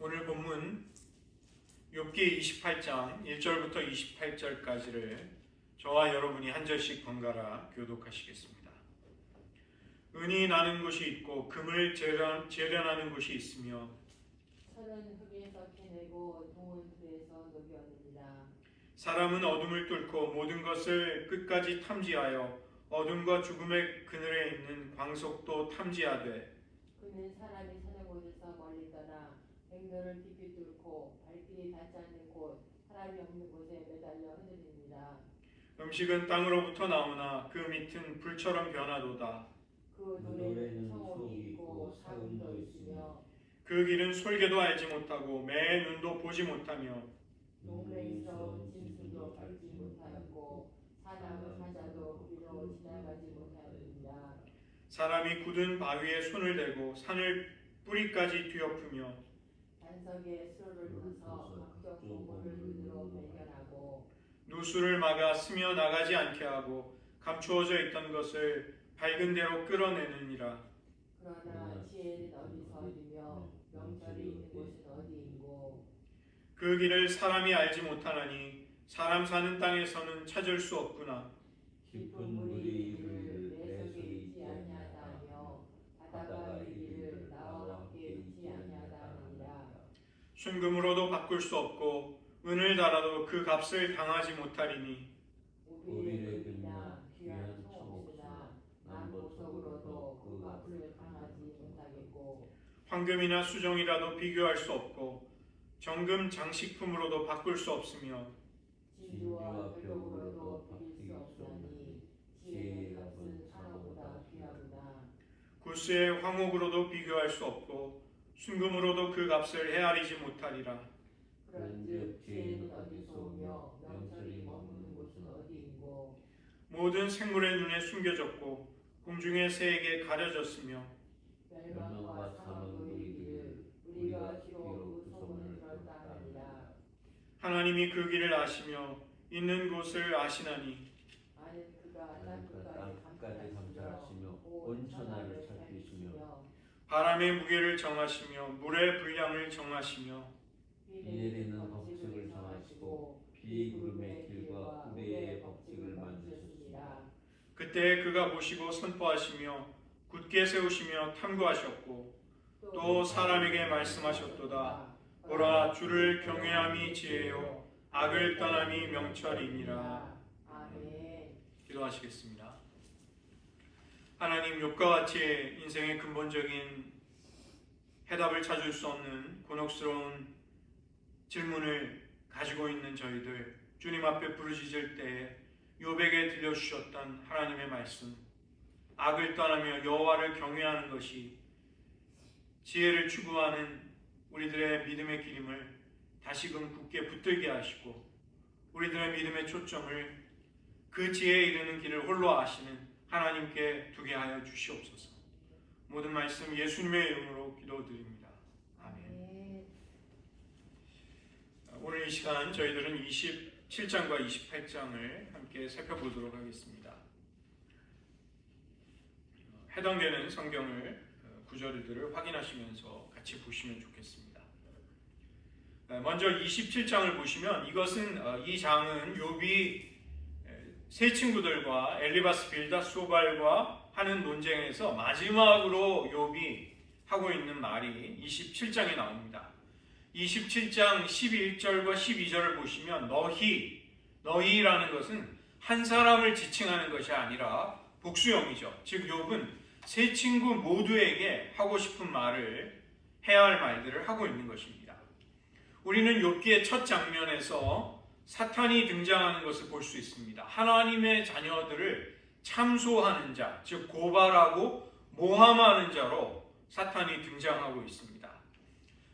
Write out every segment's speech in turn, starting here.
오늘 본문 욥기 28장 1절부터 28절까지를 저와 여러분이 한 절씩 번갈아 교독하시겠습니다. 은이 나는 곳이 있고 금을 재련하는 곳이 있으며 철은 흙에서 캐내고 동은 불에서 녹여냅니다. 사람은 어둠을 뚫고 모든 것을 끝까지 탐지하여 어둠과 죽음의 그늘에 있는 광석도 탐지하되 그는 사람이 사는 곳에서 멀리 떠나 백로를 깊이 뚫고 발길이 닿지 않는 곳 사람이 없는 곳에 매달려 흔들립니다. 음식은 땅으로부터 나오나 그 밑은 불처럼 변하도다. 그 노래는 성옥이 있고 사금도 있으며 그 길은 솔개도 알지 못하고 매의 눈도 보지 못하며 동맹스러운 짐승도 밟지 못하였고 사나무 사자도 위로 지나가지 못하였느니라. 사람이 굳은 바위에 손을 대고 산을 뿌리까지 뒤엎으며 반석에 수로를 타서 각종 보물을 눈으로 발견하고 누수를 막아 스며 나가지 않게 하고 감추어져 있던 것을 밝은 대로 끌어내느니라. 그러나 지혜는 어디서 이르며 명철이 있는 곳은 어디인고. 그 길을 사람이 알지 못하나니 사람 사는 땅에서는 찾을 수 없구나. 깊은 물이 이를 내 속에 있지 아니하다며 바다가 이르기를 나와 함께 있지 아니하다 하느니라. 순금으로도 바꿀 수 없고 은을 달아도 그 값을 당하지 못하리니 우리의 금이나 귀한 청옥이나 남보석으로도 그 값을 당하지 못하겠고. 황금이나 수정이라도 비교할 수 없고 정금 장식품으로도 바꿀 수 없으며 진주와 벽으로도 비길 수 없나니 지혜의 값은 하나보다 귀하구나. 구스의 황옥으로도 비교할 수 없고 순금으로도 그 값을 헤아리지 못하리라. 그런즉 지혜는 어디서 오며 명철이 머무는 곳은 어디인고. 모든 생물의 눈에 숨겨졌고 공중의 새에게 가려졌으며 멸망과 사망도 이르기를 우리가 비록 그 소문을 들었다 하니라. 하나님이 그 길을 아시며 있는 곳을 아시나니 아는 그가 땅 끝까지 감찰하시며 온 천하를 살피시며 바람의 무게를 정하시며 물의 분량을 정하시며 비 내리는 법칙을 정하시고 비구름의 길과 우레의 법칙을 만드셨습니다. 그때 그가 보시고 선포하시며 굳게 세우시며 탐구하셨고 또 사람에게 말씀하셨도다. 보라, 주를 경외함이 지혜요 악을 떠남이 명철이니라. 아멘. 기도하시겠습니다. 하나님, 욥과 같이 인생의 근본적인 해답을 찾을 수 없는 곤혹스러운 질문을 가지고 있는 저희들, 주님 앞에 부르짖을 때에 욥에게 들려주셨던 하나님의 말씀, 악을 떠나며 여호와를 경외하는 것이 지혜를 추구하는 우리들의 믿음의 길임을 다시금 굳게 붙들게 하시고 우리들의 믿음의 초점을 그 지혜에 이르는 길을 홀로 아시는 하나님께 두게 하여 주시옵소서. 모든 말씀 예수님의 이름으로 기도드립니다. 아멘. 오늘 이 시간 저희들은 27장과 28장을 함께 살펴보도록 하겠습니다. 해당되는 성경을 구절들을 확인하시면서 같이 보시면 좋겠습니다. 먼저 27장을 보시면 이 장은 욥이 세 친구들과 엘리바스, 빌닷, 소발과 하는 논쟁에서 마지막으로 욥이 하고 있는 말이 27장에 나옵니다. 27장 11절과 12절을 보시면 너희라는 것은 한 사람을 지칭하는 것이 아니라 복수형이죠. 즉 욥은 세 친구 모두에게 하고 싶은 말을 해야 할 말들을 하고 있는 것입니다. 우리는 욥기의 첫 장면에서 사탄이 등장하는 것을 볼 수 있습니다. 하나님의 자녀들을 참소하는 자, 즉 고발하고 모함하는 자로 사탄이 등장하고 있습니다.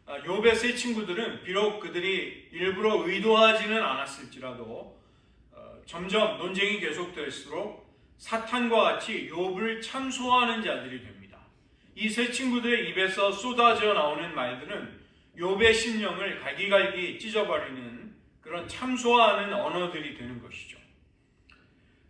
욥의 세 친구들은 비록 그들이 일부러 의도하지는 않았을지라도 점점 논쟁이 계속될수록 사탄과 같이 욥을 참소하는 자들이 됩니다. 이 세 친구들의 입에서 쏟아져 나오는 말들은 욥의 심령을 갈기갈기 찢어버리는 그런 참소하는 언어들이 되는 것이죠.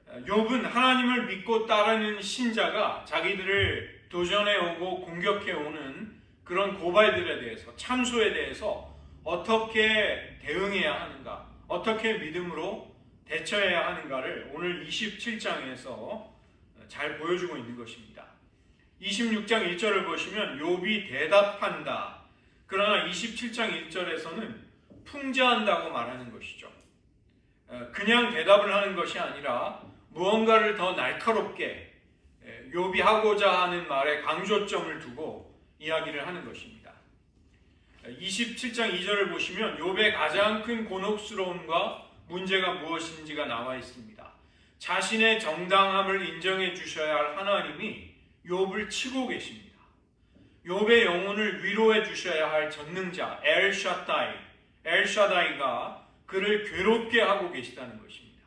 욥은 하나님을 믿고 따르는 신자가 자기들을 도전해오고 공격해오는 그런 고발들에 대해서, 참소에 대해서 어떻게 대응해야 하는가, 어떻게 믿음으로 대처해야 하는가를 오늘 27장에서 잘 보여주고 있는 것입니다. 26장 1절을 보시면 욥이 대답한다. 그러나 27장 1절에서는 풍자한다고 말하는 것이죠. 그냥 대답을 하는 것이 아니라 무언가를 더 날카롭게 욥이 하고자 하는 말에 강조점을 두고 이야기를 하는 것입니다. 27장 2절을 보시면 욥의 가장 큰 곤혹스러움과 문제가 무엇인지가 나와 있습니다. 자신의 정당함을 인정해 주셔야 할 하나님이 욥을 치고 계십니다. 욥의 영혼을 위로해 주셔야 할 전능자 엘샤다이가 그를 괴롭게 하고 계시다는 것입니다.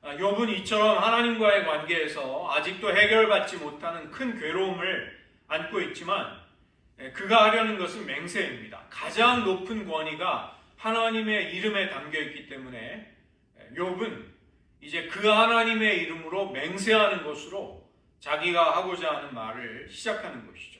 욥은 이처럼 하나님과의 관계에서 아직도 해결받지 못하는 큰 괴로움을 안고 있지만 그가 하려는 것은 맹세입니다. 가장 높은 권위가 하나님의 이름에 담겨 있기 때문에 욥은 이제 그 하나님의 이름으로 맹세하는 것으로 자기가 하고자 하는 말을 시작하는 것이죠.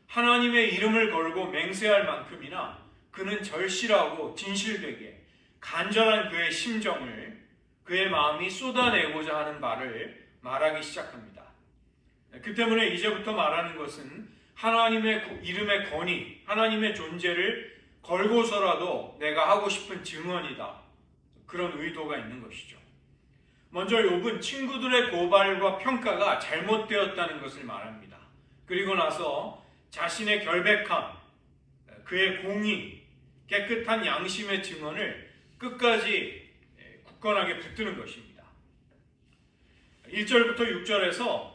하나님의 이름을 걸고 맹세할 만큼이나 그는 절실하고 진실되게 간절한 그의 심정을, 그의 마음이 쏟아내고자 하는 말을 말하기 시작합니다. 그 때문에 이제부터 말하는 것은 하나님의 이름의 권위, 하나님의 존재를 걸고서라도 내가 하고 싶은 증언이다. 그런 의도가 있는 것이죠. 먼저 욥은 친구들의 고발과 평가가 잘못되었다는 것을 말합니다. 그리고 나서 자신의 결백함, 그의 공의, 깨끗한 양심의 증언을 끝까지 굳건하게 붙드는 것입니다. 1절부터 6절에서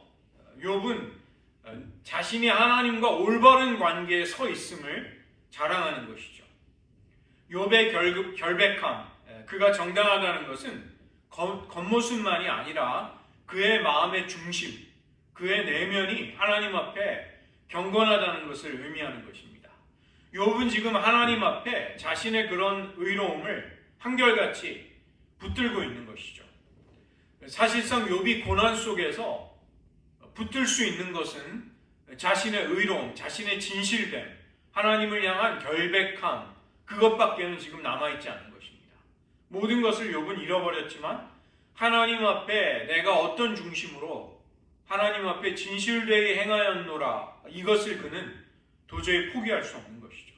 욥은 자신이 하나님과 올바른 관계에 서 있음을 자랑하는 것이죠. 욥의 결백함, 그가 정당하다는 것은 겉모습만이 아니라 그의 마음의 중심, 그의 내면이 하나님 앞에 경건하다는 것을 의미하는 것입니다. 욥은 지금 하나님 앞에 자신의 그런 의로움을 한결같이 붙들고 있는 것이죠. 사실상 욥이 고난 속에서 붙들 수 있는 것은 자신의 의로움, 자신의 진실됨, 하나님을 향한 결백함, 그것밖에는 지금 남아있지 않은 것입니다. 모든 것을 욥은 잃어버렸지만 하나님 앞에 내가 어떤 중심으로 하나님 앞에 진실되게 행하였노라, 이것을 그는 도저히 포기할 수 없는 것이죠.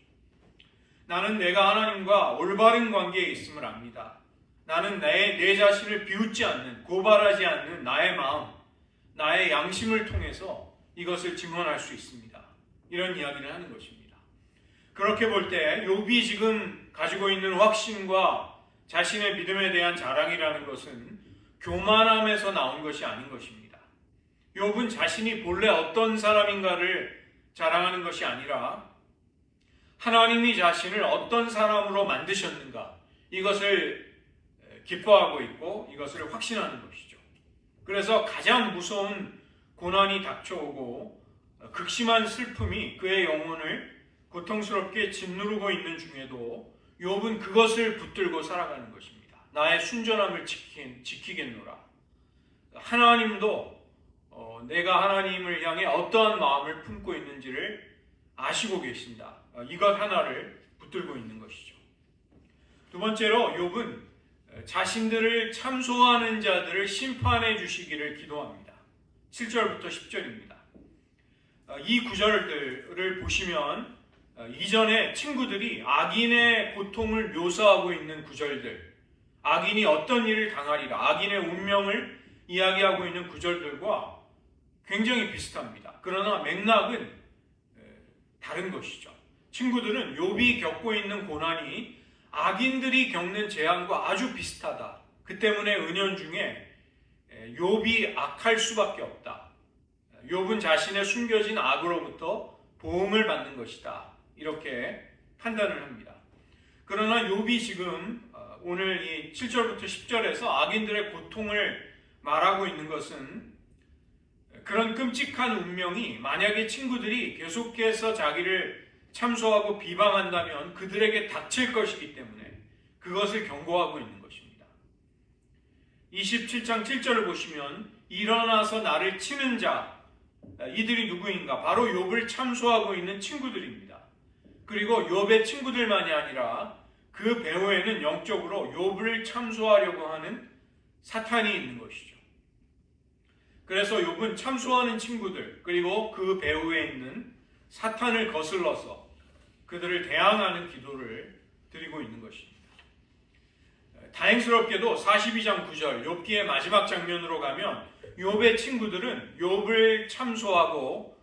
나는 내가 하나님과 올바른 관계에 있음을 압니다. 나는 내 자신을 비웃지 않는, 고발하지 않는 나의 마음, 나의 양심을 통해서 이것을 증언할 수 있습니다. 이런 이야기를 하는 것입니다. 그렇게 볼 때 욥이 지금 가지고 있는 확신과 자신의 믿음에 대한 자랑이라는 것은 교만함에서 나온 것이 아닌 것입니다. 욥은 자신이 본래 어떤 사람인가를 자랑하는 것이 아니라 하나님이 자신을 어떤 사람으로 만드셨는가, 이것을 기뻐하고 있고 이것을 확신하는 것이죠. 그래서 가장 무서운 고난이 닥쳐오고 극심한 슬픔이 그의 영혼을 고통스럽게 짓누르고 있는 중에도 욥은 그것을 붙들고 살아가는 것입니다. 나의 순전함을 지키겠노라. 하나님도 내가 하나님을 향해 어떠한 마음을 품고 있는지를 아시고 계신다. 이것 하나를 붙들고 있는 것이죠. 두 번째로 욥은 자신들을 참소하는 자들을 심판해 주시기를 기도합니다. 7절부터 10절입니다. 이 구절들을 보시면 이전에 친구들이 악인의 고통을 묘사하고 있는 구절들, 악인이 어떤 일을 당하리라, 악인의 운명을 이야기하고 있는 구절들과 굉장히 비슷합니다. 그러나 맥락은 다른 것이죠. 친구들은 욥이 겪고 있는 고난이 악인들이 겪는 재앙과 아주 비슷하다. 그 때문에 은연중에 욥이 악할 수밖에 없다. 욥은 자신의 숨겨진 악으로부터 보응을 받는 것이다. 이렇게 판단을 합니다. 그러나 욥이 지금 오늘 이 7절부터 10절에서 악인들의 고통을 말하고 있는 것은 그런 끔찍한 운명이 만약에 친구들이 계속해서 자기를 참소하고 비방한다면 그들에게 닥칠 것이기 때문에 그것을 경고하고 있는 것입니다. 27장 7절을 보시면 일어나서 나를 치는 자, 이들이 누구인가? 바로 욥을 참소하고 있는 친구들입니다. 그리고 욥의 친구들만이 아니라 그 배후에는 영적으로 욥을 참소하려고 하는 사탄이 있는 것이죠. 그래서 욥은 참소하는 친구들 그리고 그 배후에 있는 사탄을 거슬러서 그들을 대항하는 기도를 드리고 있는 것입니다. 다행스럽게도 42장 9절 욥기의 마지막 장면으로 가면 욥의 친구들은 욥을 참소하고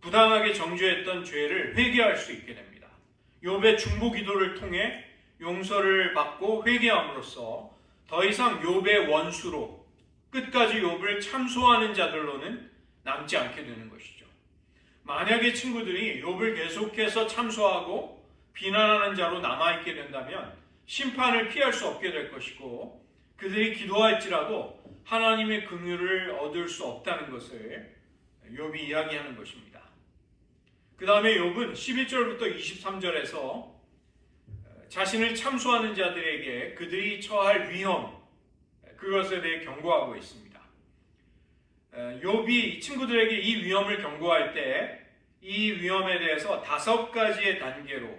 부당하게 정죄했던 죄를 회개할 수 있게 됩니다. 욥의 중보 기도를 통해 용서를 받고 회개함으로써 더 이상 욥의 원수로 끝까지 욥을 참소하는 자들로는 남지 않게 되는 것이죠. 만약에 친구들이 욥을 계속해서 참소하고 비난하는 자로 남아있게 된다면 심판을 피할 수 없게 될 것이고 그들이 기도할지라도 하나님의 긍휼을 얻을 수 없다는 것을 욥이 이야기하는 것입니다. 그 다음에 욥은 11절부터 23절에서 자신을 참소하는 자들에게 그들이 처할 위험, 그것에 대해 경고하고 있습니다. 욥이 친구들에게 이 위험을 경고할 때 이 위험에 대해서 5가지의 단계로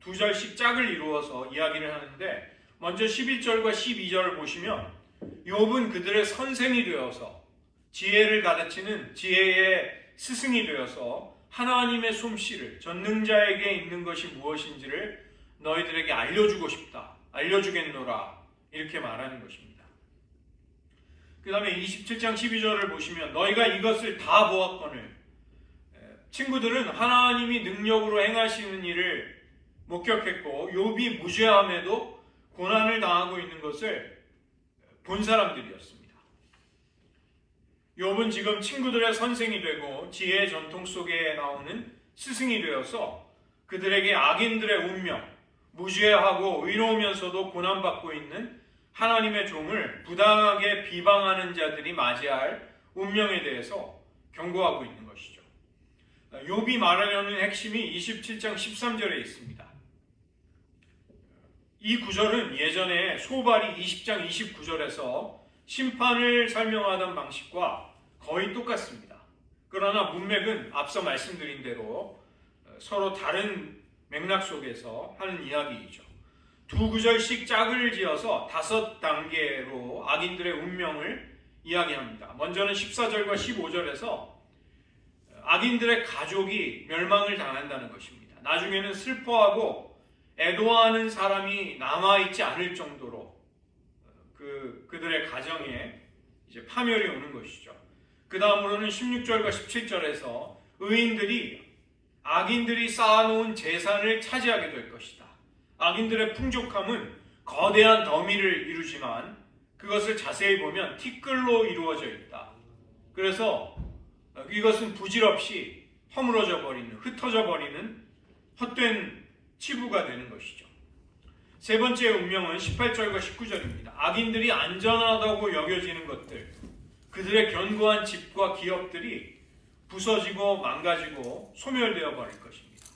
2절씩 짝을 이루어서 이야기를 하는데 먼저 11절과 12절을 보시면 욥은 그들의 선생이 되어서 지혜를 가르치는 지혜의 스승이 되어서 하나님의 솜씨를 전능자에게 있는 것이 무엇인지를 너희들에게 알려주고 싶다. 알려주겠노라. 이렇게 말하는 것입니다. 그 다음에 27장 12절을 보시면 너희가 이것을 다 보았거늘 친구들은 하나님이 능력으로 행하시는 일을 목격했고 욥이 무죄함에도 고난을 당하고 있는 것을 본 사람들이었습니다. 욥은 지금 친구들의 선생이 되고 지혜의 전통 속에 나오는 스승이 되어서 그들에게 악인들의 운명, 무죄하고 의로우면서도 고난받고 있는 하나님의 종을 부당하게 비방하는 자들이 맞이할 운명에 대해서 경고하고 있는 것이죠. 욥이 말하려는 핵심이 27장 13절에 있습니다. 이 구절은 예전에 소발이 20장 29절에서 심판을 설명하던 방식과 거의 똑같습니다. 그러나 문맥은 앞서 말씀드린 대로 서로 다른 맥락 속에서 하는 이야기이죠. 2구절씩 짝을 지어서 5단계로 악인들의 운명을 이야기합니다. 먼저는 14절과 15절에서 악인들의 가족이 멸망을 당한다는 것입니다. 나중에는 슬퍼하고 애도하는 사람이 남아있지 않을 정도로 그들의 가정에 이제 파멸이 오는 것이죠. 그 다음으로는 16절과 17절에서 의인들이 악인들이 쌓아놓은 재산을 차지하게 될 것이다. 악인들의 풍족함은 거대한 더미를 이루지만 그것을 자세히 보면 티끌로 이루어져 있다. 그래서 이것은 부질없이 허물어져 버리는, 흩어져 버리는 헛된 치부가 되는 것이죠. 세 번째 운명은 18절과 19절입니다. 악인들이 안전하다고 여겨지는 것들, 그들의 견고한 집과 기업들이 부서지고 망가지고 소멸되어 버릴 것입니다.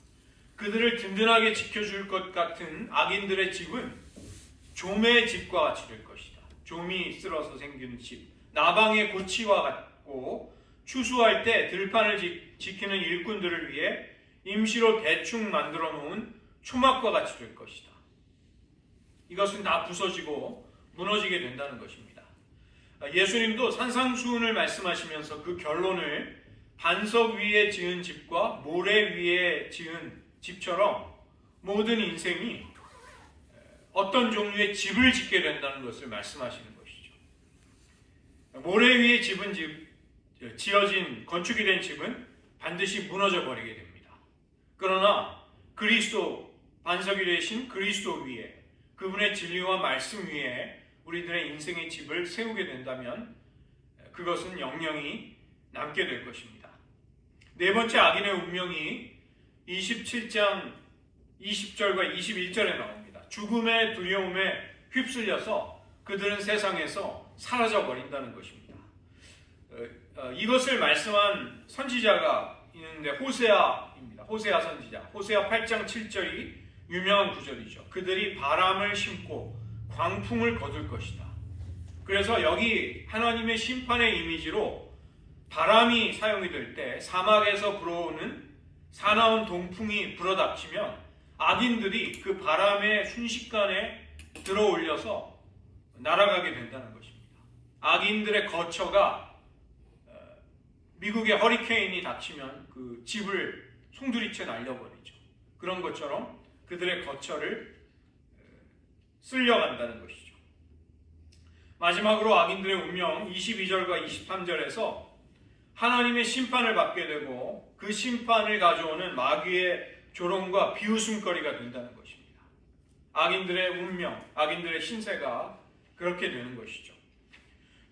그들을 든든하게 지켜줄 것 같은 악인들의 집은 좀의 집과 같이 될 것이다. 좀이 쓸어서 생기는 집, 나방의 고치와 같고 추수할 때 들판을 지키는 일꾼들을 위해 임시로 대충 만들어 놓은 초막과 같이 될 것이다. 이것은 다 부서지고 무너지게 된다는 것입니다. 예수님도 산상수훈을 말씀하시면서 그 결론을 반석 위에 지은 집과 모래 위에 지은 집처럼 모든 인생이 어떤 종류의 집을 짓게 된다는 것을 말씀하시는 것이죠. 모래 위에 지어진 건축이 된 집은 반드시 무너져 버리게 됩니다. 그러나 그리스도 반석이 되신 그리스도 위에 그분의 진리와 말씀 위에 우리들의 인생의 집을 세우게 된다면 그것은 영영이 남게 될 것입니다. 네 번째 악인의 운명이 27장 20절과 21절에 나옵니다. 죽음의 두려움에 휩쓸려서 그들은 세상에서 사라져 버린다는 것입니다. 이것을 말씀한 선지자가 있는데 호세아입니다. 호세아 선지자. 호세아 8장 7절이 유명한 구절이죠. 그들이 바람을 심고 광풍을 거둘 것이다. 그래서 여기 하나님의 심판의 이미지로 바람이 사용이 될 때 사막에서 불어오는 사나운 동풍이 불어닥치면 악인들이 그 바람의 순식간에 들어올려서 날아가게 된다는 것입니다. 악인들의 거처가 미국의 허리케인이 닥치면 그 집을 송두리째 날려버리죠. 그런 것처럼 그들의 거처를 쓸려간다는 것이죠. 마지막으로 악인들의 운명 22절과 23절에서 하나님의 심판을 받게 되고 그 심판을 가져오는 마귀의 조롱과 비웃음거리가 된다는 것입니다. 악인들의 운명, 악인들의 신세가 그렇게 되는 것이죠.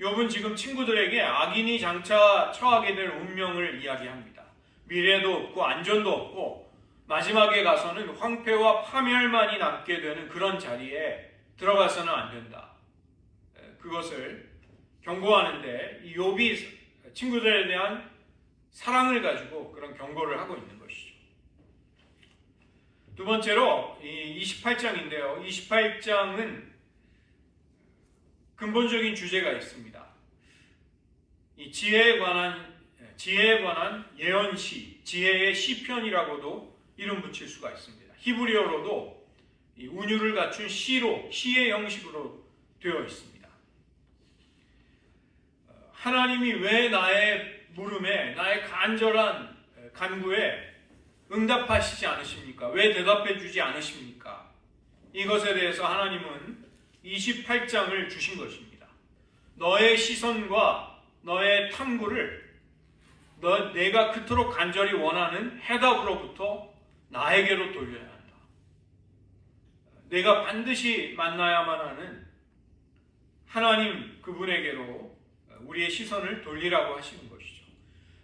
욥은 지금 친구들에게 악인이 장차 처하게 될 운명을 이야기합니다. 미래도 없고 안전도 없고 마지막에 가서는 황폐와 파멸만이 남게 되는 그런 자리에 들어가서는 안 된다. 그것을 경고하는데 이 욥이 친구들에 대한 사랑을 가지고 그런 경고를 하고 있는 것이죠. 두 번째로 이 28장인데요. 28장은 근본적인 주제가 있습니다. 이 지혜에 관한 예언시, 지혜의 시편이라고도 이름 붙일 수가 있습니다. 히브리어로도 이 운율을 갖춘 시의 형식으로 되어 있습니다. 하나님이 왜 나의 물음에, 나의 간절한 간구에 응답하시지 않으십니까? 왜 대답해 주지 않으십니까? 이것에 대해서 하나님은 28장을 주신 것입니다. 너의 시선과 너의 탐구를 내가 그토록 간절히 원하는 해답으로부터 나에게로 돌려야 한다. 내가 반드시 만나야만 하는 하나님 그분에게로 우리의 시선을 돌리라고 하시는 것이죠.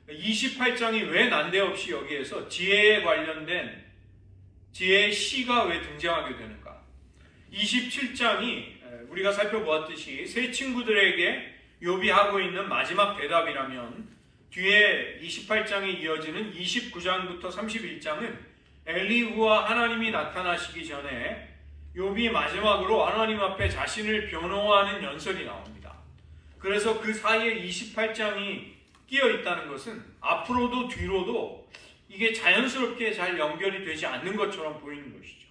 28장이 왜 난데없이 여기에서 지혜에 관련된 지혜의 시가 왜 등장하게 되는가? 27장이 우리가 살펴보았듯이 세 친구들에게 욥이 하고 있는 마지막 대답이라면 뒤에 28장에 이어지는 29장부터 31장은 엘리후와 하나님이 나타나시기 전에 욥이 마지막으로 하나님 앞에 자신을 변호하는 연설이 나옵니다. 그래서 그 사이에 28장이 끼어 있다는 것은 앞으로도 뒤로도 이게 자연스럽게 잘 연결이 되지 않는 것처럼 보이는 것이죠.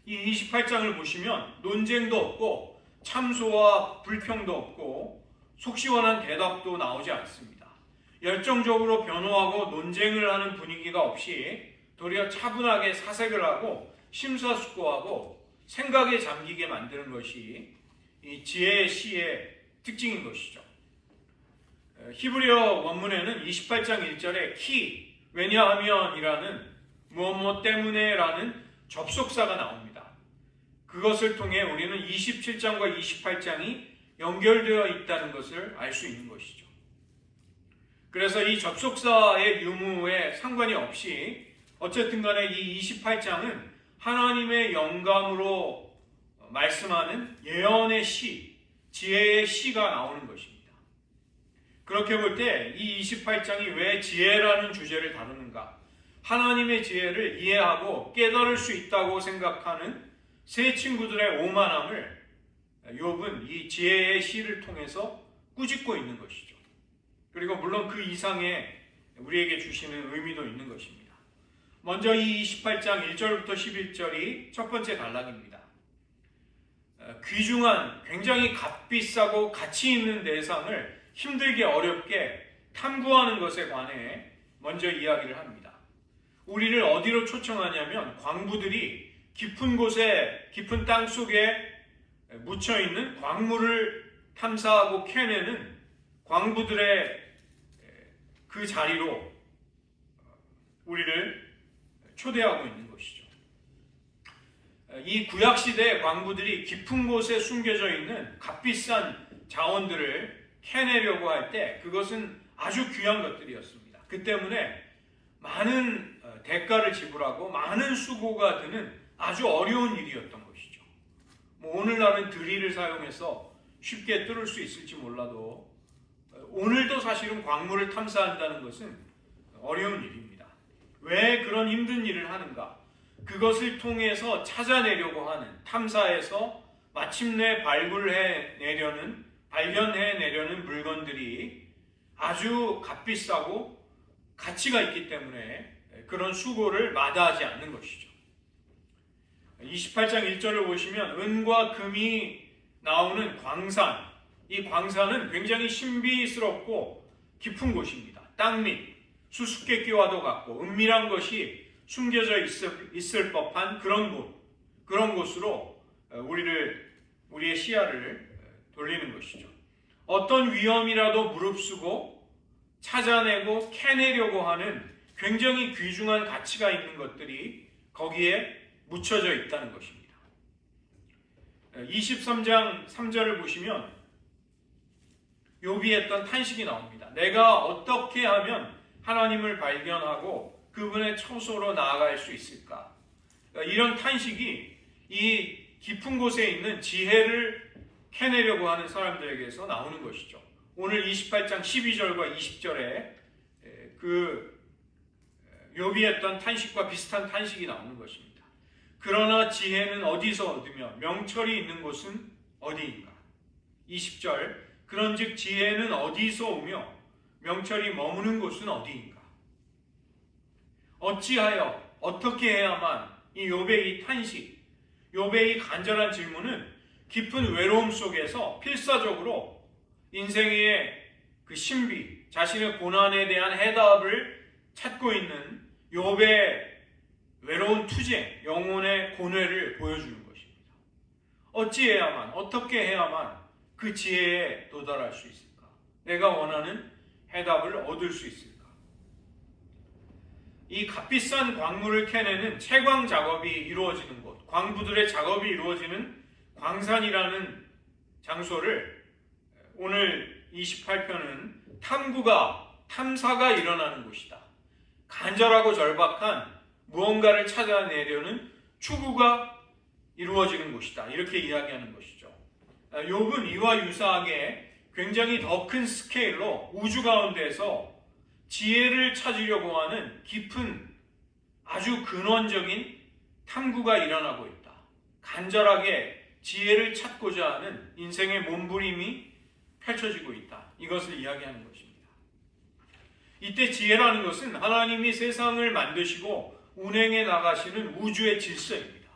이 28장을 보시면 논쟁도 없고 참소와 불평도 없고 속 시원한 대답도 나오지 않습니다. 열정적으로 변호하고 논쟁을 하는 분위기가 없이 도리어 차분하게 사색을 하고 심사숙고하고 생각에 잠기게 만드는 것이 이 지혜의 시의 특징인 것이죠. 히브리어 원문에는 28장 1절에 키, 왜냐하면이라는 무엇 때문에라는 접속사가 나옵니다. 그것을 통해 우리는 27장과 28장이 연결되어 있다는 것을 알 수 있는 것이죠. 그래서 이 접속사의 유무에 상관이 없이 어쨌든 간에 이 28장은 하나님의 영감으로 말씀하는 예언의 시, 지혜의 시가 나오는 것입니다. 그렇게 볼 때 이 28장이 왜 지혜라는 주제를 다루는가? 하나님의 지혜를 이해하고 깨달을 수 있다고 생각하는 세 친구들의 오만함을 욥은 이 지혜의 시를 통해서 꾸짖고 있는 것이죠. 그리고 물론 그 이상의 우리에게 주시는 의미도 있는 것입니다. 먼저 이 28장 1절부터 11절이 첫 번째 단락입니다. 귀중한 굉장히 값비싸고 가치 있는 대상을 힘들게 어렵게 탐구하는 것에 관해 먼저 이야기를 합니다. 우리를 어디로 초청하냐면 광부들이 깊은 곳에 깊은 땅 속에 묻혀있는 광물을 탐사하고 캐내는 광부들의 그 자리로 우리를 초대하고 있는 것이죠. 이 구약시대의 광부들이 깊은 곳에 숨겨져 있는 값비싼 자원들을 캐내려고 할 때 그것은 아주 귀한 것들이었습니다. 그 때문에 많은 대가를 지불하고 많은 수고가 드는 아주 어려운 일이었던 것이죠. 오늘날은 드릴을 사용해서 쉽게 뚫을 수 있을지 몰라도 오늘도 사실은 광물을 탐사한다는 것은 어려운 일입니다. 왜 그런 힘든 일을 하는가? 그것을 통해서 찾아내려고 하는 탐사에서 마침내 발견해내려는 물건들이 아주 값비싸고 가치가 있기 때문에 그런 수고를 마다하지 않는 것이죠. 28장 1절을 보시면 은과 금이 나오는 광산, 이 광산은 굉장히 신비스럽고 깊은 곳입니다. 땅 밑, 수수께끼와도 같고 은밀한 것이 숨겨져 있을 법한 그런 곳으로 우리의 시야를 돌리는 것이죠. 어떤 위험이라도 무릅쓰고 찾아내고 캐내려고 하는 굉장히 귀중한 가치가 있는 것들이 거기에 묻혀져 있다는 것입니다. 23장 3절을 보시면 욥이 했던 탄식이 나옵니다. 내가 어떻게 하면 하나님을 발견하고 그분의 처소로 나아갈 수 있을까? 이런 탄식이 이 깊은 곳에 있는 지혜를 캐내려고 하는 사람들에게서 나오는 것이죠. 오늘 28장 12절과 20절에 그 욥이 했던 탄식과 비슷한 탄식이 나오는 것입니다. 그러나 지혜는 어디서 얻으며 명철이 있는 곳은 어디인가? 20절 그런즉 지혜는 어디서 오며 명철이 머무는 곳은 어디인가? 어찌하여 어떻게 해야만 이 욥의 이 탄식, 욥의 이 간절한 질문은 깊은 외로움 속에서 필사적으로 인생의 그 신비, 자신의 고난에 대한 해답을 찾고 있는 욥의 외로운 투쟁, 영혼의 고뇌를 보여주는 것입니다. 어찌해야만, 어떻게 해야만 그 지혜에 도달할 수 있을까? 내가 원하는 해답을 얻을 수 있을까? 이 값비싼 광물을 캐내는 채광 작업이 이루어지는 곳, 광부들의 작업이 이루어지는 광산이라는 장소를 오늘 28편은 탐사가 일어나는 곳이다. 간절하고 절박한 무언가를 찾아내려는 추구가 이루어지는 곳이다. 이렇게 이야기하는 것이죠. 욥은 이와 유사하게 굉장히 더 큰 스케일로 우주 가운데서 지혜를 찾으려고 하는 깊은 아주 근원적인 탐구가 일어나고 있다. 간절하게 지혜를 찾고자 하는 인생의 몸부림이 펼쳐지고 있다. 이것을 이야기하는 것입니다. 이때 지혜라는 것은 하나님이 세상을 만드시고 운행해 나가시는 우주의 질서입니다.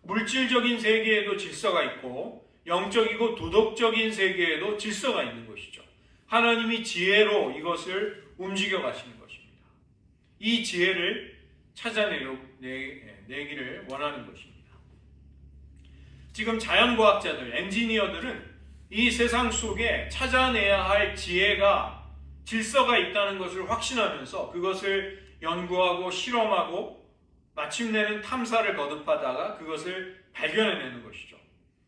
물질적인 세계에도 질서가 있고 영적이고 도덕적인 세계에도 질서가 있는 것이죠. 하나님이 지혜로 이것을 움직여 가시는 것입니다. 이 지혜를 찾아내기를 원하는 것입니다. 지금 자연과학자들, 엔지니어들은 이 세상 속에 찾아내야 할 지혜가 질서가 있다는 것을 확신하면서 그것을 연구하고 실험하고 마침내는 탐사를 거듭하다가 그것을 발견해내는 것이죠.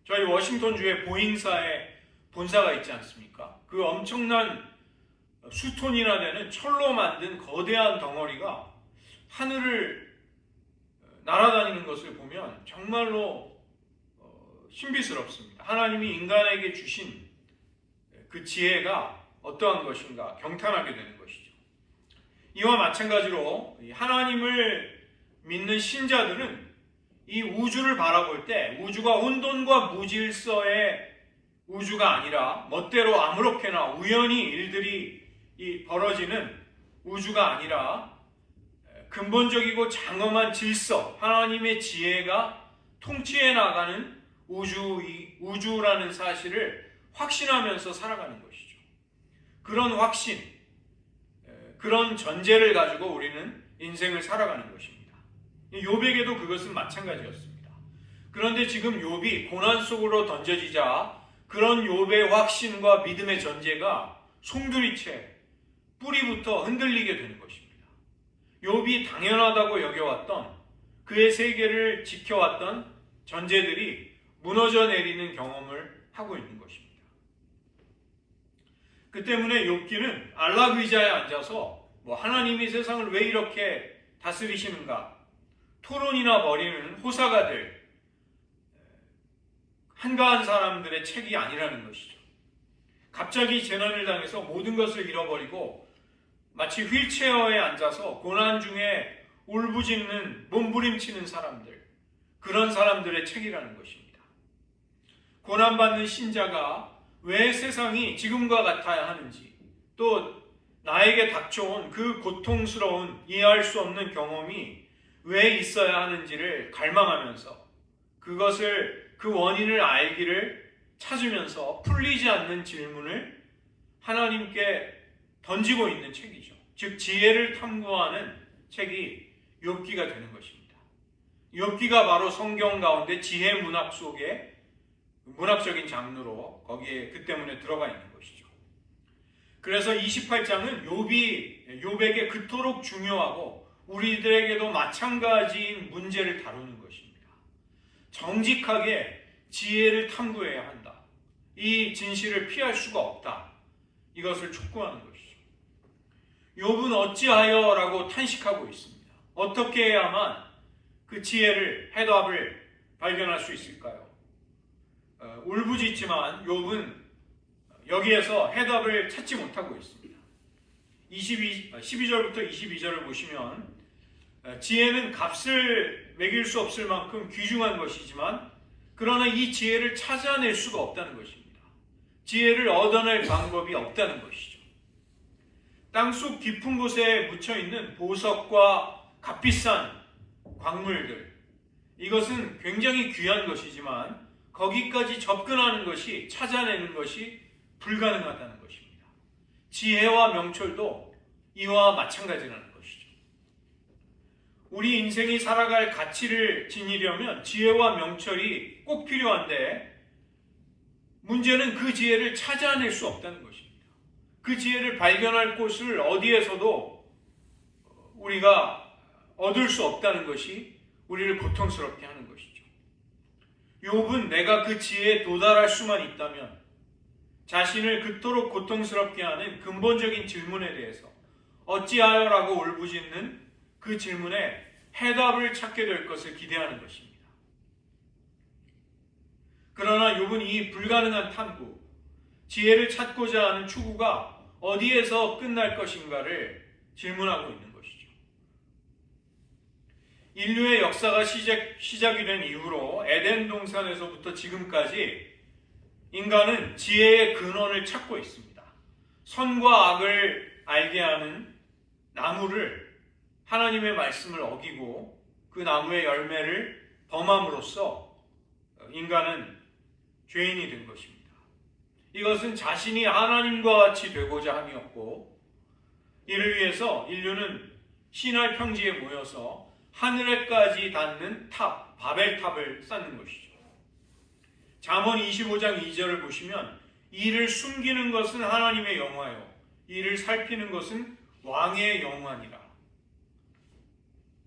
저희 워싱턴주에 보잉사의 본사가 있지 않습니까? 그 엄청난 수톤이나 되는 철로 만든 거대한 덩어리가 하늘을 날아다니는 것을 보면 정말로 신비스럽습니다. 하나님이 인간에게 주신 그 지혜가 어떠한 것인가 경탄하게 되는 것이죠. 이와 마찬가지로 하나님을 믿는 신자들은 이 우주를 바라볼 때 우주가 혼돈과 무질서의 우주가 아니라 멋대로 아무렇게나 우연히 일들이 벌어지는 우주가 아니라 근본적이고 장엄한 질서, 하나님의 지혜가 통치해 나가는 우주라는 사실을 확신하면서 살아가는 것이죠. 그런 확신, 그런 전제를 가지고 우리는 인생을 살아가는 것입니다. 욥에게도 그것은 마찬가지였습니다. 그런데 지금 욥이 고난 속으로 던져지자 그런 욥의 확신과 믿음의 전제가 송두리째 뿌리부터 흔들리게 되는 것입니다. 욥이 당연하다고 여겨왔던 그의 세계를 지켜왔던 전제들이 무너져 내리는 경험을 하고 있는 것입니다. 그 때문에 욥기는 안락 의자에 앉아서 하나님이 세상을 왜 이렇게 다스리시는가 토론이나 벌이는 호사가들 한가한 사람들의 책이 아니라는 것이죠. 갑자기 재난을 당해서 모든 것을 잃어버리고 마치 휠체어에 앉아서 고난 중에 울부짖는 몸부림치는 사람들, 그런 사람들의 책이라는 것입니다. 고난받는 신자가 왜 세상이 지금과 같아야 하는지, 또 나에게 닥쳐온 그 고통스러운 이해할 수 없는 경험이 왜 있어야 하는지를 갈망하면서 그것을 그 원인을 알기를 찾으면서 풀리지 않는 질문을 하나님께 던지고 있는 책이죠. 즉 지혜를 탐구하는 책이 욥기가 되는 것입니다. 욥기가 바로 성경 가운데 지혜 문학 속에 문학적인 장르로 거기에 그 때문에 들어가 있는 것이죠. 그래서 28장은 욥에게 그토록 중요하고 우리들에게도 마찬가지인 문제를 다루는 것입니다. 정직하게 지혜를 탐구해야 한다. 이 진실을 피할 수가 없다. 이것을 촉구하는 것이죠. 욥은 어찌하여 라고 탄식하고 있습니다. 어떻게 해야만 그 지혜를, 해답을 발견할 수 있을까요? 울부짖지만 욥은 여기에서 해답을 찾지 못하고 있습니다. 12절부터 22절을 보시면 지혜는 값을 매길 수 없을 만큼 귀중한 것이지만 그러나 이 지혜를 찾아낼 수가 없다는 것입니다. 지혜를 얻어낼 방법이 없다는 것이죠. 땅속 깊은 곳에 묻혀있는 보석과 값비싼 광물들, 이것은 굉장히 귀한 것이지만 거기까지 접근하는 것이, 찾아내는 것이 불가능하다는 것입니다. 지혜와 명철도 이와 마찬가지라는 것이죠. 우리 인생이 살아갈 가치를 지니려면 지혜와 명철이 꼭 필요한데 문제는 그 지혜를 찾아낼 수 없다는 것입니다. 그 지혜를 발견할 곳을 어디에서도 우리가 얻을 수 없다는 것이 우리를 고통스럽게 하는 것이죠. 욥은 내가 그 지혜에 도달할 수만 있다면 자신을 그토록 고통스럽게 하는 근본적인 질문에 대해서 어찌하여라고 울부짖는 그 질문에 해답을 찾게 될 것을 기대하는 것입니다. 그러나 욥은 이 불가능한 탐구, 지혜를 찾고자 하는 추구가 어디에서 끝날 것인가를 질문하고 있는 것이죠. 인류의 역사가 시작이 된 이후로 에덴 동산에서부터 지금까지 인간은 지혜의 근원을 찾고 있습니다. 선과 악을 알게 하는 나무를, 하나님의 말씀을 어기고 그 나무의 열매를 범함으로써 인간은 죄인이 된 것입니다. 이것은 자신이 하나님과 같이 되고자 함이었고, 이를 위해서 인류는 시날 평지에 모여서 하늘에까지 닿는 탑, 바벨탑을 쌓는 것이죠. 잠언 25장 2절을 보시면 이를 숨기는 것은 하나님의 영화요 이를 살피는 것은 왕의 영화니라.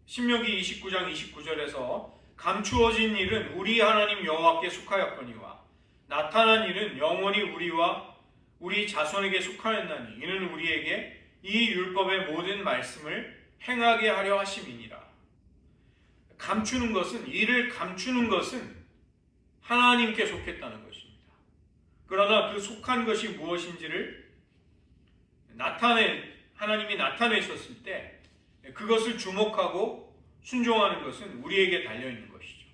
신명기 29장 29절에서 감추어진 일은 우리 하나님 여호와께 속하였거니와 나타난 일은 영원히 우리와 우리 자손에게 속하였나니 이는 우리에게 이 율법의 모든 말씀을 행하게 하려 하심이니라. 감추는 것은, 이를 감추는 것은 하나님께 속했다는 것입니다. 그러나 그 속한 것이 무엇인지를 하나님이 나타내셨을 때 그것을 주목하고 순종하는 것은 우리에게 달려있는 것이죠.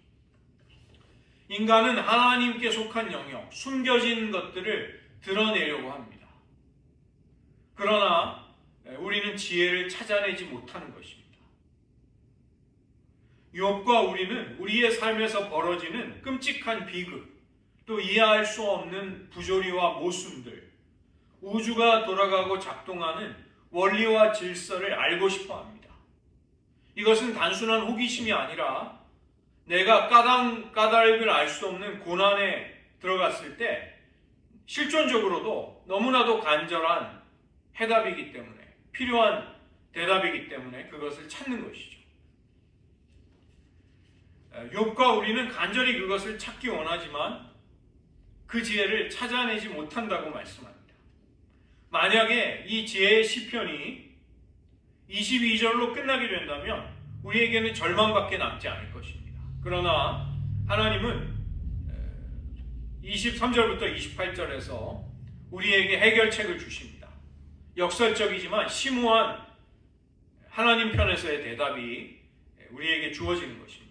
인간은 하나님께 속한 영역, 숨겨진 것들을 드러내려고 합니다. 그러나 우리는 지혜를 찾아내지 못하는 것입니다. 욥과 우리는 우리의 삶에서 벌어지는 끔찍한 비극, 또 이해할 수 없는 부조리와 모순들, 우주가 돌아가고 작동하는 원리와 질서를 알고 싶어 합니다. 이것은 단순한 호기심이 아니라 내가 까닭을 알 수 없는 고난에 들어갔을 때 실존적으로도 너무나도 간절한 해답이기 때문에, 필요한 대답이기 때문에 그것을 찾는 것이죠. 욥과 우리는 간절히 그것을 찾기 원하지만 그 지혜를 찾아내지 못한다고 말씀합니다. 만약에 이 지혜의 시편이 22절로 끝나게 된다면 우리에게는 절망밖에 남지 않을 것입니다. 그러나 하나님은 23절부터 28절에서 우리에게 해결책을 주십니다. 역설적이지만 심오한 하나님 편에서의 대답이 우리에게 주어지는 것입니다.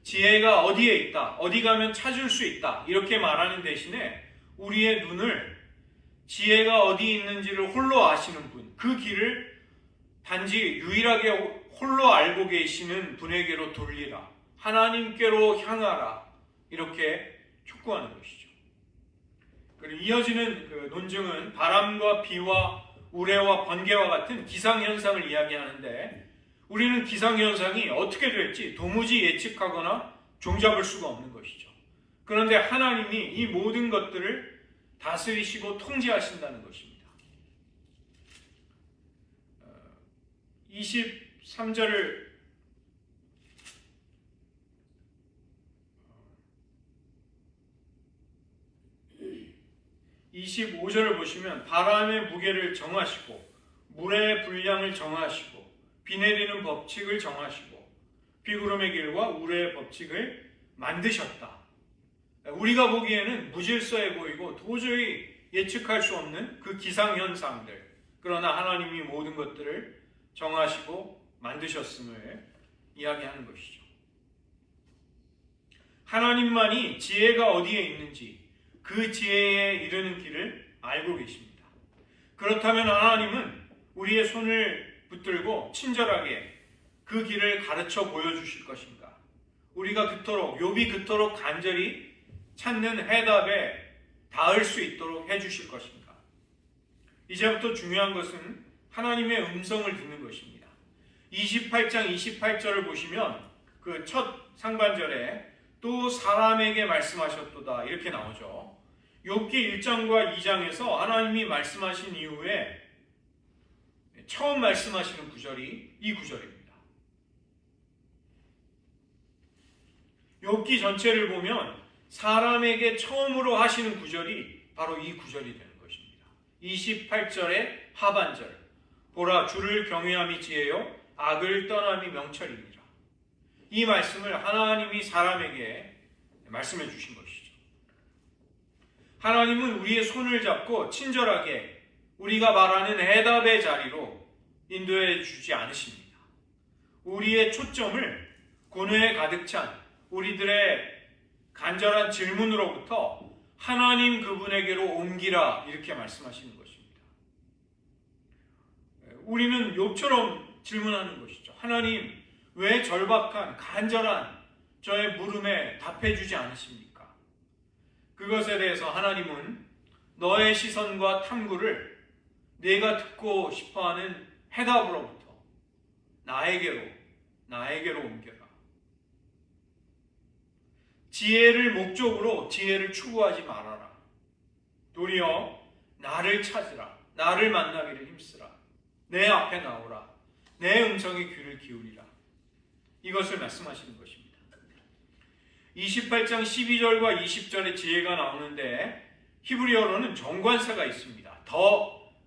지혜가 어디에 있다, 어디 가면 찾을 수 있다, 이렇게 말하는 대신에 우리의 눈을 지혜가 어디 있는지를 홀로 아시는 분, 그 길을 단지 유일하게 홀로 알고 계시는 분에게로 돌리라. 하나님께로 향하라. 이렇게 촉구하는 것이죠. 그리고 이어지는 그 논증은 바람과 비와 우레와 번개와 같은 기상현상을 이야기하는데, 우리는 기상현상이 어떻게 될지 도무지 예측하거나 종잡을 수가 없는 것이죠. 그런데 하나님이 이 모든 것들을 다스리시고 통제하신다는 것입니다. 23절을 25절을 보시면 바람의 무게를 정하시고 물의 분량을 정하시고 비 내리는 법칙을 정하시고 비구름의 길과 우레의 법칙을 만드셨다. 우리가 보기에는 무질서해 보이고 도저히 예측할 수 없는 그 기상현상들, 그러나 하나님이 모든 것들을 정하시고 만드셨음을 이야기하는 것이죠. 하나님만이 지혜가 어디에 있는지 그 지혜에 이르는 길을 알고 계십니다. 그렇다면 하나님은 우리의 손을 붙들고 친절하게 그 길을 가르쳐 보여주실 것인가? 우리가 그토록, 욥이 그토록 간절히 찾는 해답에 닿을 수 있도록 해주실 것인가? 이제부터 중요한 것은 하나님의 음성을 듣는 것입니다. 28장 28절을 보시면 그 첫 상반절에 또 사람에게 말씀하셨도다 이렇게 나오죠. 욥기 1장과 2장에서 하나님이 말씀하신 이후에 처음 말씀하시는 구절이 이 구절입니다. 욥기 전체를 보면 사람에게 처음으로 하시는 구절이 바로 이 구절이 되는 것입니다. 28절의 하반절, 보라 주를 경외함이 지혜요 악을 떠남이 명철이니라. 이 말씀을 하나님이 사람에게 말씀해 주신 것이죠. 하나님은 우리의 손을 잡고 친절하게 우리가 말하는 해답의 자리로 인도해 주지 않으십니다. 우리의 초점을 고뇌에 가득 찬 우리들의 간절한 질문으로부터 하나님 그분에게로 옮기라 이렇게 말씀하시는 것입니다. 우리는 욥처럼 질문하는 것이죠. 하나님, 왜 절박한 간절한 저의 물음에 답해주지 않으십니까? 그것에 대해서 하나님은 너의 시선과 탐구를 내가 듣고 싶어하는 해답으로부터 나에게로 옮겨라. 지혜를 목적으로 지혜를 추구하지 말아라. 도리어 나를 찾으라. 나를 만나기를 힘쓰라. 내 앞에 나오라. 내 음성에 귀를 기울이라. 이것을 말씀하시는 것입니다. 28장 12절과 20절의 지혜가 나오는데 히브리어로는 정관사가 있습니다.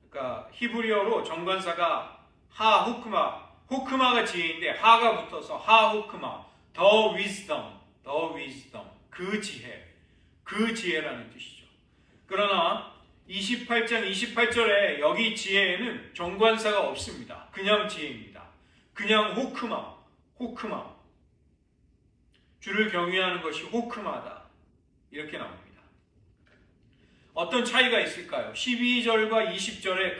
그러니까 히브리어로 정관사가 하 후크마, 후크마가 지혜인데 하가 붙어서 하 후크마, the wisdom, 그 지혜라는 뜻이죠. 그러나 28장 28절에 여기 지혜에는 정관사가 없습니다. 그냥 지혜입니다. 그냥 호크마. 주를 경외하는 것이 호크마다. 이렇게 나옵니다. 어떤 차이가 있을까요? 12절과 20절에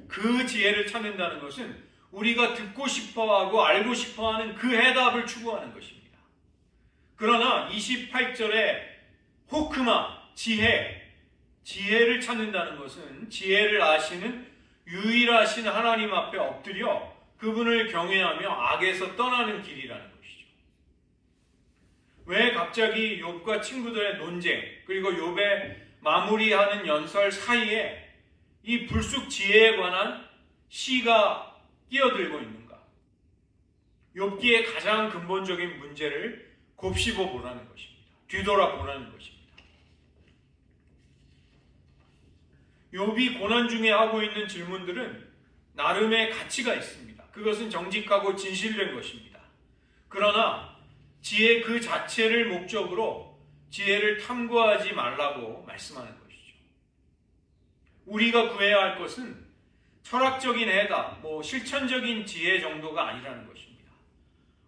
그 지혜를 찾는다는 것은 우리가 듣고 싶어하고 알고 싶어하는 그 해답을 추구하는 것입니다. 그러나 28절에 호크마, 지혜를 찾는다는 것은 지혜를 아시는 유일하신 하나님 앞에 엎드려 그분을 경외하며 악에서 떠나는 길이라는 것이죠. 왜 갑자기 욥과 친구들의 논쟁 그리고 욥의 마무리하는 연설 사이에 이 불쑥 지혜에 관한 시가 끼어들고 있는가? 욥기의 가장 근본적인 문제를 곱씹어 보라는 것입니다. 뒤돌아보라는 것입니다. 욥이 고난 중에 하고 있는 질문들은 나름의 가치가 있습니다. 그것은 정직하고 진실된 것입니다. 그러나 지혜 그 자체를 목적으로 지혜를 탐구하지 말라고 말씀하는 것이죠. 우리가 구해야 할 것은 철학적인 해답, 실천적인 지혜 정도가 아니라는 것입니다.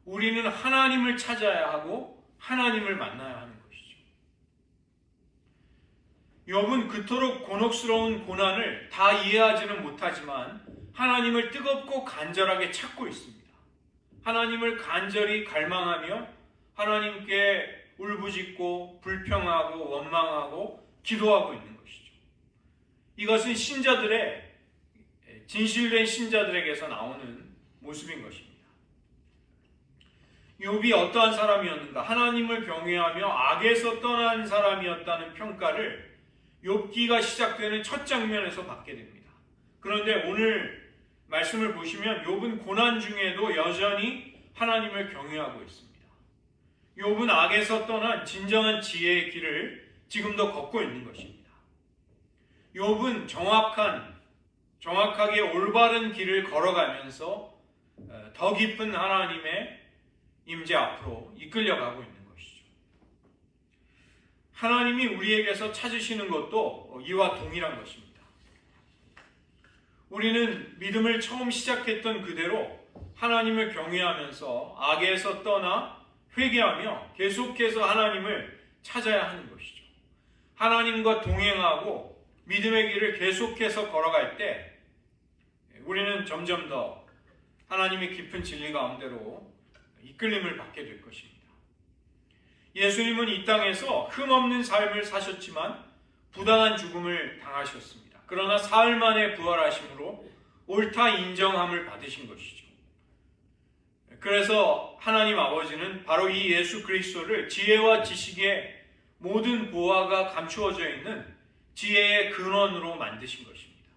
우리는 하나님을 찾아야 하고 하나님을 만나야 하는 것이죠. 욥은 그토록 곤혹스러운 고난을 다 이해하지는 못하지만 하나님을 뜨겁고 간절하게 찾고 있습니다. 하나님을 간절히 갈망하며 하나님께 울부짖고 불평하고 원망하고 기도하고 있는 것이죠. 이것은 진실된 신자들에게서 나오는 모습인 것입니다. 욥이 어떠한 사람이었는가? 하나님을 경외하며 악에서 떠난 사람이었다는 평가를 욥기가 시작되는 첫 장면에서 받게 됩니다. 그런데 오늘 말씀을 보시면 욥은 고난 중에도 여전히 하나님을 경외하고 있습니다. 욥은 악에서 떠난 진정한 지혜의 길을 지금도 걷고 있는 것입니다. 욥은 정확하게 올바른 길을 걸어가면서 더 깊은 하나님의 임재 앞으로 이끌려가고 있는 것이죠. 하나님이 우리에게서 찾으시는 것도 이와 동일한 것입니다. 우리는 믿음을 처음 시작했던 그대로 하나님을 경외하면서 악에서 떠나 회개하며 계속해서 하나님을 찾아야 하는 것이죠. 하나님과 동행하고 믿음의 길을 계속해서 걸어갈 때 우리는 점점 더 하나님의 깊은 진리 가운데로 이끌림을 받게 될 것입니다. 예수님은 이 땅에서 흠없는 삶을 사셨지만 부당한 죽음을 당하셨습니다. 그러나 사흘 만에 부활하심으로 옳다 인정함을 받으신 것이죠. 그래서 하나님 아버지는 바로 이 예수 그리스도를 지혜와 지식의 모든 보화가 감추어져 있는 지혜의 근원으로 만드신 것입니다.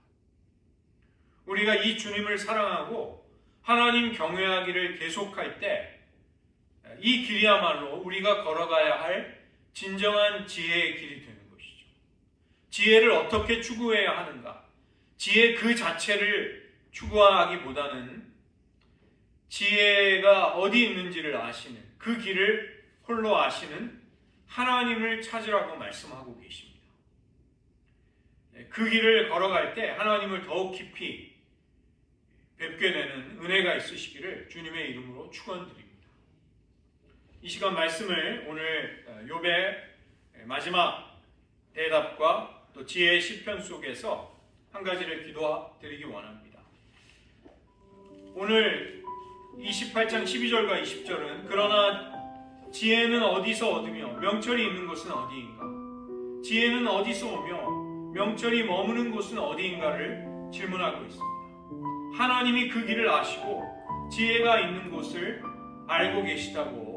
우리가 이 주님을 사랑하고 하나님 경외하기를 계속할 때 이 길이야말로 우리가 걸어가야 할 진정한 지혜의 길이 되는 것이죠. 지혜를 어떻게 추구해야 하는가? 지혜 그 자체를 추구하기보다는 지혜가 어디 있는지를 아시는, 그 길을 홀로 아시는 하나님을 찾으라고 말씀하고 계십니다. 그 길을 걸어갈 때 하나님을 더욱 깊이 뵙게 되는 은혜가 있으시기를 주님의 이름으로 축원드립니다. 이 시간 말씀을 오늘 욥의 마지막 대답과 또 지혜의 시편 속에서 한 가지를 기도드리기 원합니다. 오늘 28장 12절과 20절은 그러나 지혜는 어디서 얻으며 명철이 있는 곳은 어디인가? 지혜는 어디서 오며 명철이 머무는 곳은 어디인가를 질문하고 있습니다. 하나님이 그 길을 아시고 지혜가 있는 곳을 알고 계시다고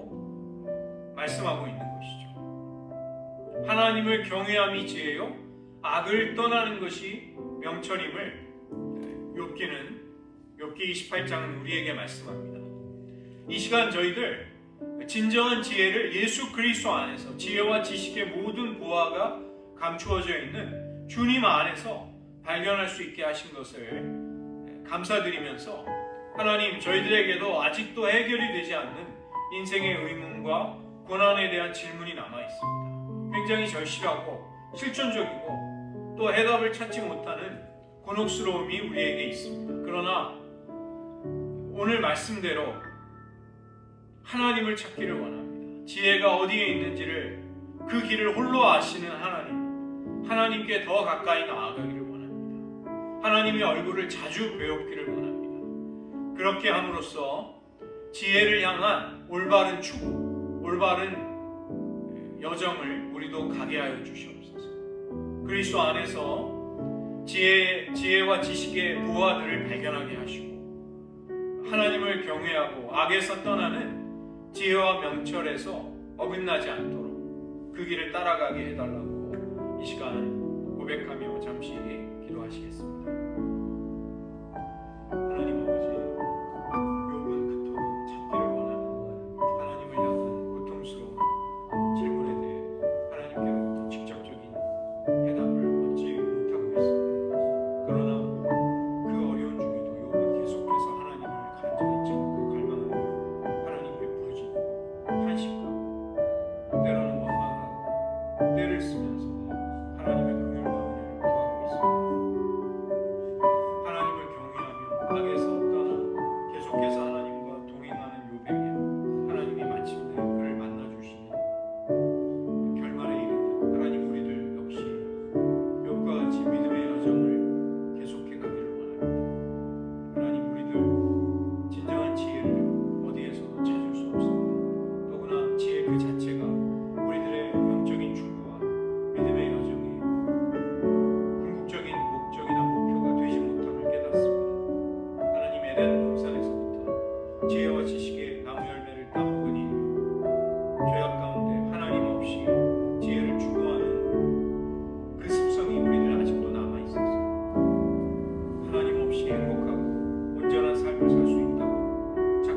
말씀하고 있는 것이죠. 하나님을 경외함이 지혜요, 악을 떠나는 것이 명철임을 욥기 28장은 우리에게 말씀합니다. 이 시간 저희들 진정한 지혜를 예수 그리스도 안에서 지혜와 지식의 모든 보화가 감추어져 있는 주님 안에서 발견할 수 있게 하신 것을 감사드리면서 하나님, 저희들에게도 아직도 해결이 되지 않는 인생의 의문과 고난에 대한 질문이 남아 있습니다. 굉장히 절실하고 실존적이고 또 해답을 찾지 못하는 곤혹스러움이 우리에게 있습니다. 그러나 오늘 말씀대로 하나님을 찾기를 원합니다. 지혜가 어디에 있는지를, 그 길을 홀로 아시는 하나님께 더 가까이 나아가기를 원합니다. 하나님의 얼굴을 자주 배우기를 원합니다. 그렇게 함으로써 지혜를 향한 올바른 추구, 올바른 여정을 우리도 가게 하여 주시옵소서. 그리스도 안에서 지혜와 지식의 보화들을 발견하게 하시고 하나님을 경외하고 악에서 떠나는 지혜와 명철에서 어긋나지 않도록 그 길을 따라가게 해달라고 이 시간 고백하며 잠시 기도하시겠습니다. 하나님 아버지, 욥은 그토록 찾기를 원하는 하나님을 향한 고통스러운 질문에 대해 하나님께로부터 직접적인 해답을 얻지 못하고 있습니다. 그러나 그 어려운 중에도 욥은 계속해서 하나님을 간절히 찾고 갈망하며 하나님께 부르짖고 탄식하고 때로는 원망하고 때를 쓰면서 하나님의 긍휼과 은혜를 구하고 있습니다.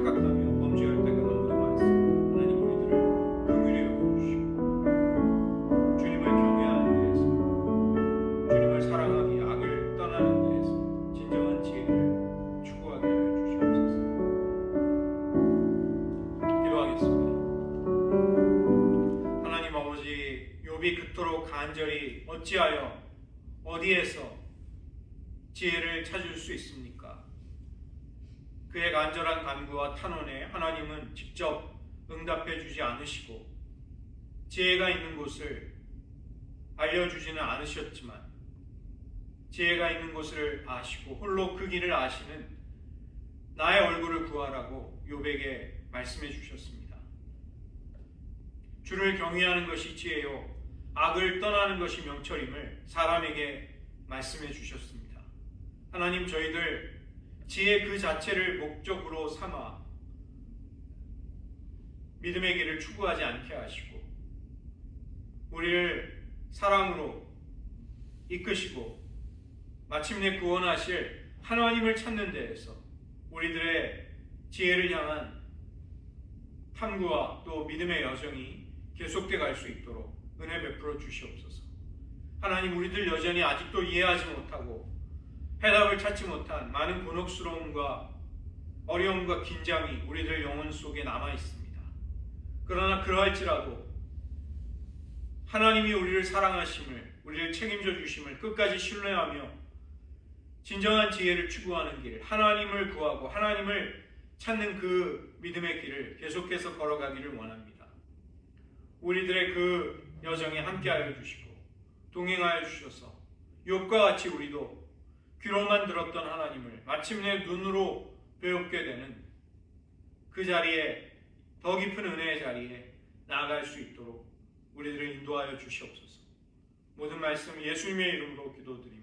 착각하며 범죄할 때가 너무도 많습니다. 하나님 우리들을 긍휼히 여겨주시고 주님을 경외하는 데에서 주님을 사랑하기 악을 떠나는 데에서 진정한 지혜를 추구하게 하여 주시옵소서. 기도하겠습니다. 하나님 아버지, 욥이 그토록 간절히 어찌하여 어디에서 지혜를 찾을 수 있습니까? 그의 간절한 간구와 탄원에 하나님은 직접 응답해 주지 않으시고 지혜가 있는 곳을 알려주지는 않으셨지만 지혜가 있는 곳을 아시고 홀로 그 길을 아시는 나의 얼굴을 구하라고 욥에게 말씀해 주셨습니다. 주를 경외하는 것이 지혜요 악을 떠나는 것이 명철임을 사람에게 말씀해 주셨습니다. 하나님, 저희들 지혜 그 자체를 목적으로 삼아 믿음의 길을 추구하지 않게 하시고 우리를 사랑으로 이끄시고 마침내 구원하실 하나님을 찾는 데에서 우리들의 지혜를 향한 탐구와 또 믿음의 여정이 계속돼 갈 수 있도록 은혜 베풀어 주시옵소서. 하나님, 우리들 여전히 아직도 이해하지 못하고 해답을 찾지 못한 많은 곤혹스러움과 어려움과 긴장이 우리들 영혼 속에 남아 있습니다. 그러나 그러할지라도 하나님이 우리를 사랑하심을, 우리를 책임져 주심을 끝까지 신뢰하며 진정한 지혜를 추구하는 길, 하나님을 구하고 하나님을 찾는 그 믿음의 길을 계속해서 걸어가기를 원합니다. 우리들의 그 여정에 함께하여 주시고 동행하여 주셔서 욥과 같이 우리도 귀로만 들었던 하나님을 마침내 눈으로 배우게 되는 그 자리에, 더 깊은 은혜의 자리에 나아갈 수 있도록 우리들을 인도하여 주시옵소서. 모든 말씀 예수님의 이름으로 기도드립니다.